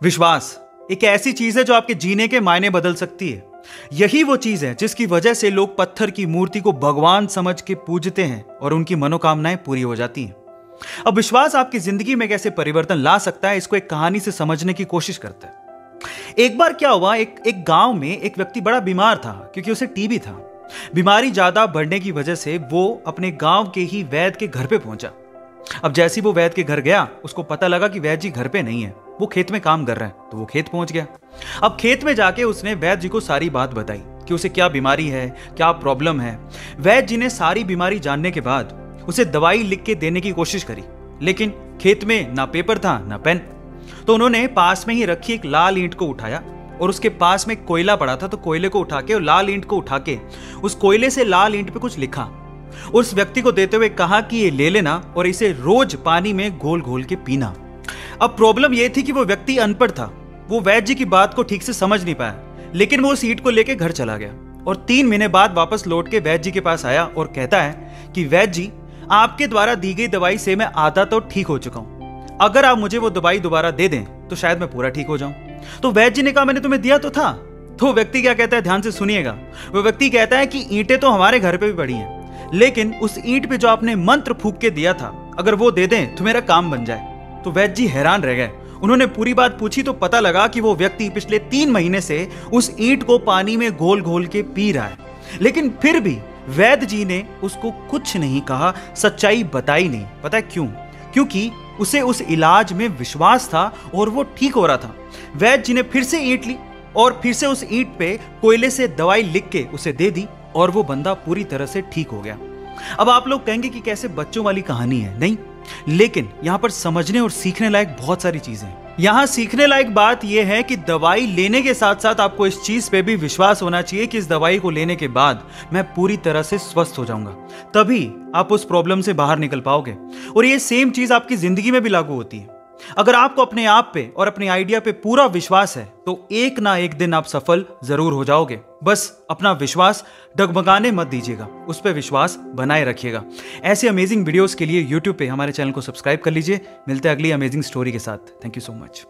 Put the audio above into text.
विश्वास एक ऐसी चीज है जो आपके जीने के मायने बदल सकती है। यही वो चीज है जिसकी वजह से लोग पत्थर की मूर्ति को भगवान समझ के पूजते हैं और उनकी मनोकामनाएं पूरी हो जाती हैं। अब विश्वास आपकी जिंदगी में कैसे परिवर्तन ला सकता है, इसको एक कहानी से समझने की कोशिश करते हैं। एक बार क्या हुआ, एक गांव में एक व्यक्ति बड़ा बीमार था क्योंकि उसे टीबी था। बीमारी ज्यादा बढ़ने की वजह से वो अपने गांव के ही वैद्य के घर पे पहुंचा। अब जैसे ही वो वैद्य के घर गया, उसको पता लगा कि वैद्य जी घर पे नहीं है, वो खेत में काम कर रहे हैं। तो वो खेत पहुंच गया। अब खेत में जाके उसने वैद्य जी को सारी बात बताई कि उसे क्या बीमारी है, क्या प्रॉब्लम है। वैद्य जी ने सारी बीमारी जानने के बाद उसे दवाई लिख के देने की कोशिश करी, लेकिन खेत में ना पेपर था ना पेन। तो उन्होंने पास में ही रखी एक लाल ईंट को उठाया और उसके पास में कोयला पड़ा था, तो कोयले को उठा के और लाल ईंट को उठा के उस कोयले से लाल ईंट पे कुछ लिखा। उस व्यक्ति को देते हुए कहा कि ये ले लेना और इसे रोज पानी में घोल घोल के पीना। अब प्रॉब्लम यह थी कि वो व्यक्ति अनपढ़ था, वो वैद्य जी की बात को ठीक से समझ नहीं पाया, लेकिन वो उस ईंट को लेके घर चला गया और 3 महीने बाद वापस लौट के वैद्य जी के पास आया और कहता है कि वैद्य जी, आपके द्वारा दी गई दवाई से मैं आधा तो ठीक हो चुका हूं। अगर आप मुझे वो दवाई दोबारा दे दें तो शायद मैं पूरा ठीक हो जाऊं। तो वैद्य जी ने कहा, मैंने तुम्हें दिया तो था। तो व्यक्ति क्या कहता है, ध्यान से सुनिएगा। वो व्यक्ति कहता है कि ईंटें तो हमारे घर पे भी पड़ी हैं, लेकिन उस ईंट पे जो आपने मंत्र फूंक के दिया था, अगर वो दे दें तो मेरा काम बन जाए। तो वैद्य जी हैरान रह गए। उन्होंने पूरी बात पूछी तो पता लगा कि वो व्यक्ति पिछले 3 महीने से उस ईंट को पानी में घोल घोल के पी रहा है, लेकिन फिर भी वैद्य जी ने उसको कुछ नहीं कहा, सच्चाई बताई नहीं। पता है क्यों? क्योंकि उसे उस इलाज में विश्वास था और वो ठीक हो रहा था। वैद्य जी ने फिर से ईंट ली और फिर से उस ईंट पे कोयले से दवाई लिख के उसे दे दी और वो बंदा पूरी तरह से ठीक हो गया। अब आप लोग कहेंगे कि कैसे बच्चों वाली कहानी है, नहीं, लेकिन यहां पर समझने और सीखने लायक बहुत सारी चीजें हैं। यहां सीखने लायक बात यह है कि दवाई लेने के साथ साथ आपको इस चीज पे भी विश्वास होना चाहिए कि इस दवाई को लेने के बाद मैं पूरी तरह से स्वस्थ हो जाऊंगा, तभी आप उस प्रॉब्लम से बाहर निकल पाओगे। और ये सेम चीज आपकी जिंदगी में भी लागू होती है। अगर आपको अपने आप पे और अपने आइडिया पे पूरा विश्वास है तो एक ना एक दिन आप सफल जरूर हो जाओगे। बस अपना विश्वास डगमगाने मत दीजिएगा, उस पर विश्वास बनाए रखिएगा। ऐसे अमेजिंग वीडियोस के लिए YouTube पे हमारे चैनल को सब्सक्राइब कर लीजिए। मिलते हैं अगली अमेजिंग स्टोरी के साथ। Thank you so much.